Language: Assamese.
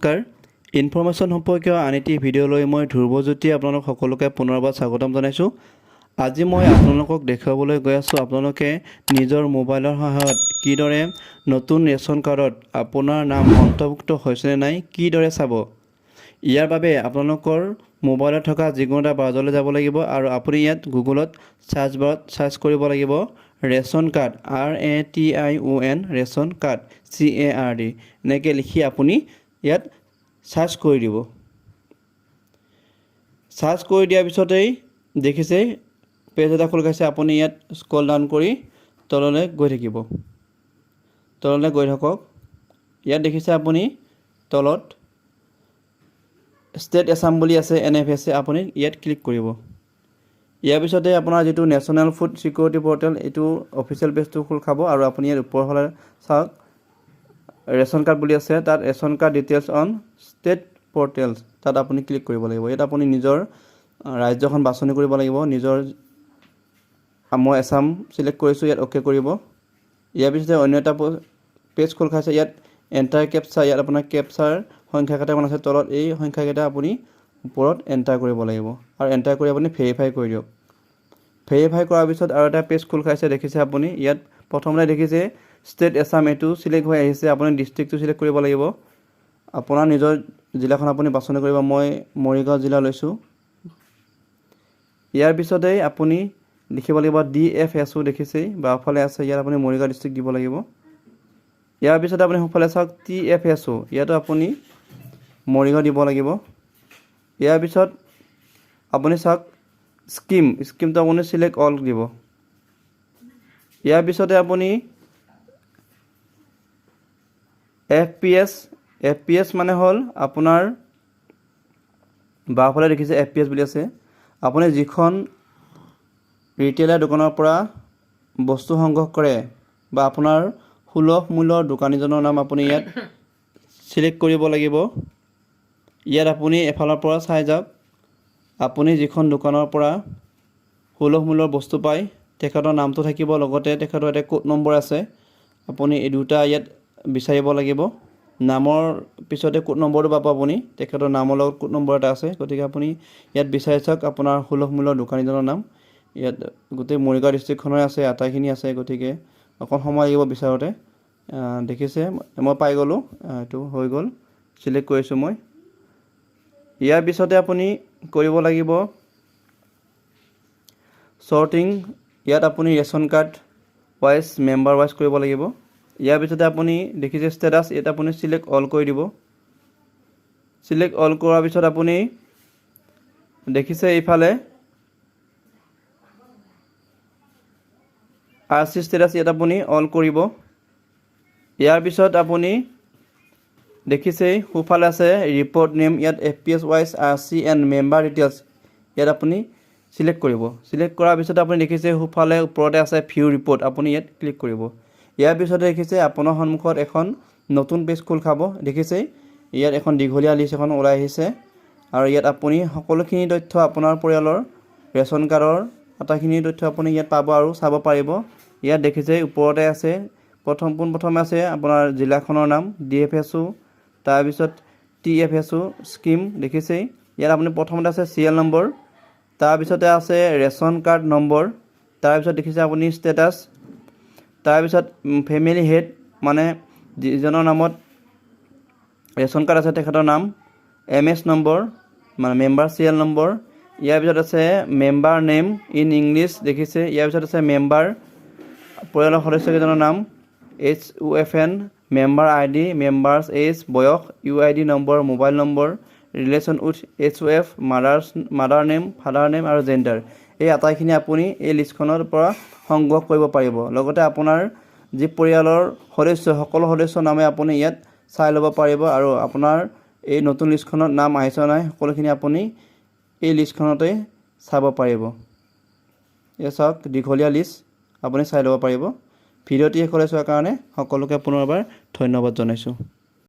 নমস্কাৰ ইনফৰমেশ্যন সম্পৰ্কীয় আন এটি ভিডিঅ'লৈ মই ধ্ৰুৱজ্যোতি আপোনালোক সকলোকে পুনৰবাৰ স্বাগতম জনাইছোঁ। আজি মই আপোনালোকক দেখুৱাবলৈ গৈ আছোঁ আপোনালোকে নিজৰ মোবাইলৰ সহায়ত কিদৰে নতুন ৰেচন কাৰ্ডত আপোনাৰ নাম অন্তৰ্ভুক্ত হৈছে নে নাই কিদৰে চাব। ইয়াৰ বাবে আপোনালোকৰ মোবাইলত থকা যিকোনো এটা ব্ৰাউজাৰলৈ যাব লাগিব আৰু আপুনি ইয়াত গুগলত সাৰ্চ বাৰত সাৰ্চ কৰিব লাগিব ration card RATION ration card CARD এনেকৈ লিখি আপুনি ইয়াত সাৰ্চ কৰি দিব। সাৰ্চ কৰি দিয়াৰ পিছতেই দেখিছে পেজ এটা খোল খাইছে। আপুনি ইয়াত স্ক্ৰল ডাউন কৰি তললৈ গৈ থাকিব। তললৈ গৈ থাকক। ইয়াত দেখিছে আপুনি তলত ষ্টেট আসাম বুলি আছে NFSA আপুনি ইয়াত ক্লিক কৰিব। ইয়াৰ পিছতে আপোনাৰ যেটো নেশ্যনেল ফুড সিকিউৰিটি পৰ্টেল এইটো অফিচিয়েল পেজটো খোল খাব আৰু আপুনি ইয়াৰ ওপৰ ফালে চাওক ৰেচন কাৰ্ড বুলি আছে তাত ration card details on state portals তাত আপুনি ক্লিক কৰিব লাগিব। ইয়াত আপুনি নিজৰ ৰাজ্যখন বাছনি কৰিব লাগিব। নিজৰ মই আসাম সিলেক্ট কৰিছোঁ ইয়াত ওকে কৰিব। ইয়াৰ পিছতে অন্য এটা পেজ খোল খাইছে ইয়াত এন্টাৰ কেপচা ইয়াত আপোনাৰ কেপচাৰ সংখ্যা কেইটামান আছে তলত এই সংখ্যা কেইটা আপুনি ওপৰত এন্টাৰ কৰিব লাগিব আৰু এন্টাৰ কৰি আপুনি ভেৰিফাই কৰি দিয়ক। ভেৰিফাই কৰাৰ পিছত আৰু এটা পেজ খোল খাইছে দেখিছে আপুনি ইয়াত প্ৰথমতে দেখিছে ষ্টেট আসাম এটো সিলেক্ট হৈ আহিছে। আপুনি ডিস্ট্ৰিক্টটো সিলেক্ট কৰিব লাগিব। আপোনাৰ নিজৰ জিলাখন আপুনি বাছনি কৰিব। মই মৰিগাঁও জিলা লৈছোঁ। ইয়াৰ পিছতেই আপুনি লিখিব লাগিব DFSO দেখিছে বাওঁফালে আছে ইয়াত আপুনি মৰিগাঁও ডিস্ট্ৰিক্ট দিব লাগিব। ইয়াৰ পিছতে আপুনি সোঁফালে চাওক TFSO ইয়াতো আপুনি মৰিগাঁও দিব লাগিব। ইয়াৰ পিছত আপুনি চাওক স্কিমটো আপুনি সিলেক্ট অল দিব। ইয়াৰ পিছতে আপুনি FPS মানে হ'ল আপোনাৰ বাওঁফালে দেখিছে FPS বুলি আছে। আপুনি যিখন ৰিটেইলাৰ দোকানৰ পৰা বস্তু সংগ্ৰহ কৰে বা আপোনাৰ সুলভ মূল্যৰ দোকানীজনৰ নাম আপুনি ইয়াত সিলেক্ট কৰিব লাগিব। ইয়াত আপুনি এফালৰ পৰা চাই যাওক আপুনি যিখন দোকানৰ পৰা সুলভ মূল্যৰ বস্তু পায় তেখেতৰ নামটো থাকিব লগতে তেখেতৰ এটা কোড নম্বৰ আছে। আপুনি এই দুটা ইয়াত বিচাৰিব লাগিব। নামৰ পিছতে কোড নম্বৰটো পাব আপুনি তেখেতৰ নামৰ লগত কোড নম্বৰ এটা আছে। গতিকে আপুনি ইয়াত বিচাৰি চাওক আপোনাৰ সুলভ মূল্যৰ দোকানীজনৰ নাম। ইয়াত গোটেই মৰিগাঁও ডিস্ট্ৰিক্টখনৰ আছে আটাইখিনি আছে। গতিকে অকণ সময় লাগিব বিচাৰোঁতে। দেখিছে মই পাই গ'লোঁ এইটো হৈ গ'ল সিলেক্ট কৰিছোঁ মই। ইয়াৰ পিছতে আপুনি কৰিব লাগিব ছৰ্টিং। ইয়াত আপুনি ration card wise member wise কৰিব লাগিব। ইয়াৰ পিছতে আপুনি দেখিছে ষ্টেটাছ ইয়াত আপুনি সিলেক্ট অল কৰি দিব। সিলেক্ট অল কৰাৰ পিছত আপুনি দেখিছে এইফালে RC ষ্টেটাছ ইয়াত আপুনি অল কৰিব। ইয়াৰ পিছত আপুনি দেখিছে সোঁফালে আছে ৰিপৰ্ট নেম ইয়াত FPS wise RC and member details ইয়াত আপুনি সিলেক্ট কৰিব। সিলেক্ট কৰাৰ পিছত আপুনি দেখিছে সোঁফালে ওপৰতে আছে ভিউ ৰিপৰ্ট আপুনি ইয়াত ক্লিক কৰিব। ইয়াৰ পিছতে দেখিছে আপোনাৰ সন্মুখত এখন নতুন পেজ খোল খাব। দেখিছে ইয়াত এখন দীঘলীয়া লিষ্ট এখন ওলাই আহিছে আৰু ইয়াত আপুনি সকলোখিনি তথ্য আপোনাৰ পৰিয়ালৰ ৰেচন কাৰ্ডৰ আটাইখিনি তথ্য আপুনি ইয়াত পাব আৰু চাব পাৰিব। ইয়াত দেখিছে ওপৰতে আছে পোনপ্ৰথমে আছে আপোনাৰ জিলাখনৰ নাম DFSO তাৰপিছত TFSO স্কিম দেখিছে ইয়াত আপুনি প্ৰথমতে আছে CL নম্বৰ তাৰপিছতে আছে ৰেচন কাৰ্ড নম্বৰ তাৰপিছত দেখিছে আপুনি ষ্টেটাছ তাৰপিছত ফেমিলি হেড মানে যিজনৰ নামত ৰেচন কাৰ্ড আছে তেখেতৰ নাম MS নম্বৰ মানে মেম্বাৰ CL নম্বৰ। ইয়াৰ পিছত আছে মেম্বাৰ নেম ইন ইংলিছ দেখিছে। ইয়াৰ পিছত আছে মেম্বাৰ পৰিয়ালৰ সদস্যকেইজনৰ নাম HUFN member ID members age বয়স UID number mobile number relation with HUF mother name father name আৰু জেণ্ডাৰ। এই আটাইখিনি আপুনি এই লিষ্টখনৰ পৰা সংগ্ৰহ কৰিব পাৰিব। লগতে আপোনাৰ যি পৰিয়ালৰ সদস্য সকলো সদস্যৰ নামে আপুনি ইয়াত চাই ল'ব পাৰিব আৰু আপোনাৰ এই নতুন লিষ্টখনত নাম আহিছে নাই সকলোখিনি আপুনি এই লিষ্টখনতে চাব পাৰিব। এই চাওক দীঘলীয়া লিষ্ট আপুনি চাই ল'ব পাৰিব। ভিডিঅ'টি শেষলৈ চোৱাৰ কাৰণে সকলোকে পুনৰবাৰ ধন্যবাদ জনাইছোঁ।